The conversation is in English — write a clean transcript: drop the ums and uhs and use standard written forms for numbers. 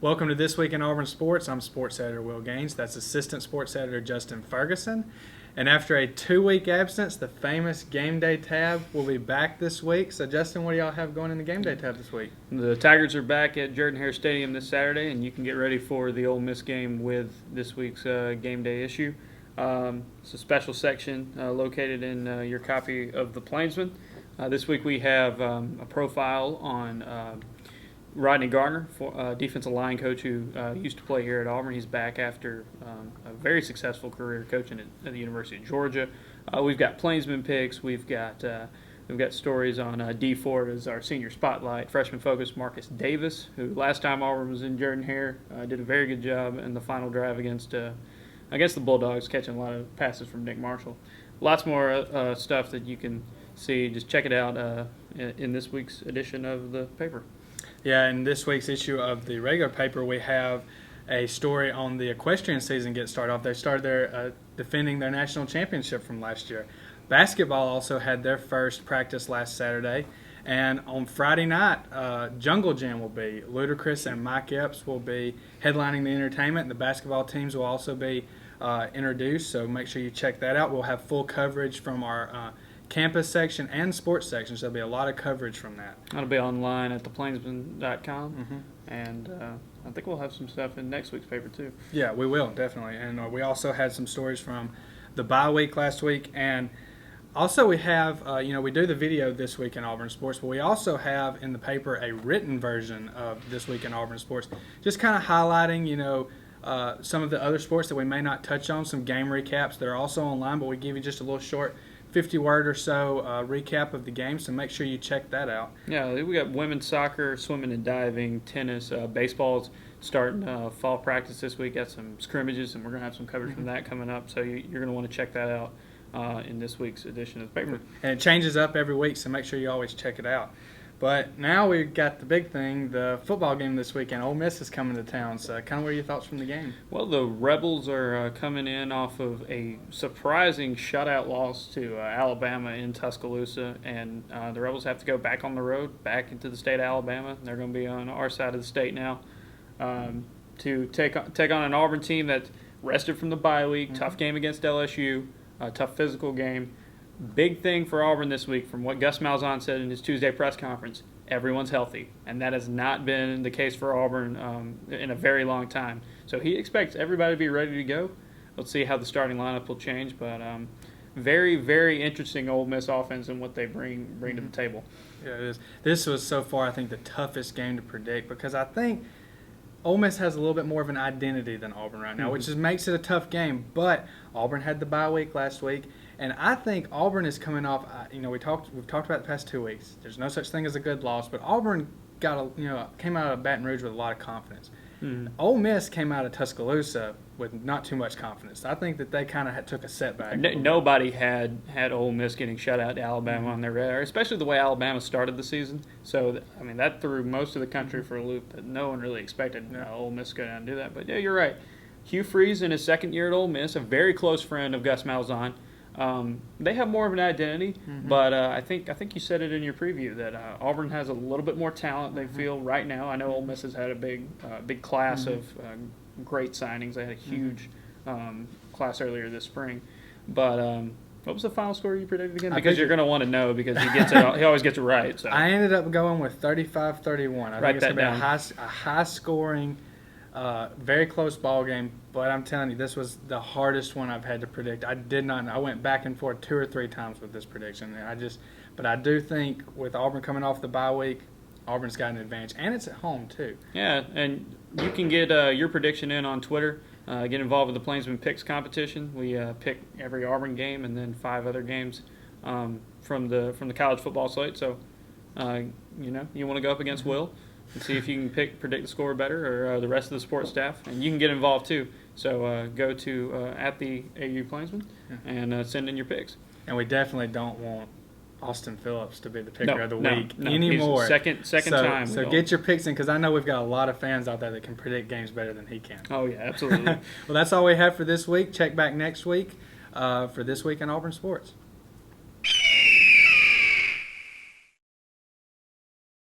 Welcome to This Week in Auburn Sports. I'm sports editor Will Gaines. That's assistant sports editor Justin Ferguson. And after a 2-week absence, the famous Game Day tab will be back this week. So, Justin, what do y'all have going in the Game Day tab this week? The Tigers are back at Jordan-Hare Stadium this Saturday, and you can get ready for the Ole Miss game with this week's Game Day issue. It's a special section located in your copy of The Plainsman. This week we have a profile on Rodney Gardner, defensive line coach who used to play here at Auburn. He's back after a very successful career coaching at the University of Georgia. We've got Plainsman picks. We've got stories on D Ford as our senior spotlight. Freshman focus Marcus Davis, who last time Auburn was in Jordan-Hare did a very good job in the final drive against the Bulldogs, catching a lot of passes from Nick Marshall. Lots more stuff that you can see. Just check it out in this week's edition of the paper. Yeah, in this week's issue of the regular paper, we have a story on the equestrian season get started off. They started their defending their national championship from last year. Basketball also had their first practice last Saturday. And on Friday night, Jungle Jam will be. Ludacris and Mike Epps will be headlining the entertainment. The basketball teams will also be introduced, so make sure you check that out. We'll have full coverage from our campus section and sports section, so there'll be a lot of coverage from that. That'll be online at ThePlainsman.com, mm-hmm. and I think we'll have some stuff in next week's paper too. Yeah, we will, definitely. And we also had some stories from the bye week last week, and also we have, we do the video This Week in Auburn Sports, but we also have in the paper a written version of This Week in Auburn Sports, just kind of highlighting, some of the other sports that we may not touch on, some game recaps that are also online, but we give you just a little short 50-word or so recap of the game, so make sure you check that out. Yeah, we got women's soccer, swimming and diving, tennis, baseball's starting fall practice this week. Got some scrimmages, and we're going to have some coverage from that coming up, so you're going to want to check that out in this week's edition of the paper. And it changes up every week, so make sure you always check it out. But now we've got the big thing, the football game this weekend. Ole Miss is coming to town, so kind of what are your thoughts from the game? Well, the Rebels are coming in off of a surprising shutout loss to Alabama in Tuscaloosa, and the Rebels have to go back on the road, back into the state of Alabama. They're going to be on our side of the state now to take on an Auburn team that's rested from the bye week, tough game against LSU, a tough physical game. Big thing for Auburn this week, from what Gus Malzahn said in his Tuesday press conference, everyone's healthy, and that has not been the case for Auburn in a very long time. So he expects everybody to be ready to go. Let's see how the starting lineup will change, but very, very interesting Ole Miss offense and what they bring to the table. Yeah, it is. This was so far, I think, the toughest game to predict, because I think Ole Miss has a little bit more of an identity than Auburn right now, which just makes it a tough game. But Auburn had the bye week last week, and I think Auburn is coming off. We've talked about the past 2 weeks. There's no such thing as a good loss, but Auburn came out of Baton Rouge with a lot of confidence. Ole Miss came out of Tuscaloosa with not too much confidence. I think that they kind of took a setback. Nobody had Ole Miss getting shut out to Alabama on their radar, especially the way Alabama started the season. So, that threw most of the country for a loop. That no one really expected Ole Miss to go down and do that. But, yeah, you're right. Hugh Freeze, in his second year at Ole Miss, a very close friend of Gus Malzahn. They have more of an identity, but I think you said it in your preview that Auburn has a little bit more talent. They feel right now. I know Ole Miss has had a big class of great signings. They had a huge class earlier this spring. But what was the final score you predicted again? Because you're going to want to know, because he gets it. He always gets it right. So I ended up going with 35-31. I think it's going to be a high-scoring, very close ball game. But I'm telling you, this was the hardest one I've had to predict. I did not know. I went back and forth 2 or 3 times with this prediction. But I do think with Auburn coming off the bye week, Auburn's got an advantage, and it's at home too. Yeah, and you can get your prediction in on Twitter. Get involved with the Plainsman Picks competition. We pick every Auburn game and then 5 other games from the college football slate. So, you want to go up against Will and see if you can predict the score better, or the rest of the sports staff, and you can get involved too. So go to at the AU Plainsman and send in your picks. And we definitely don't want Austin Phillips to be the picker of the week anymore. He's second time. So get your picks in, because I know we've got a lot of fans out there that can predict games better than he can. Oh, yeah, absolutely. Well, that's all we have for this week. Check back next week for This Week in Auburn Sports.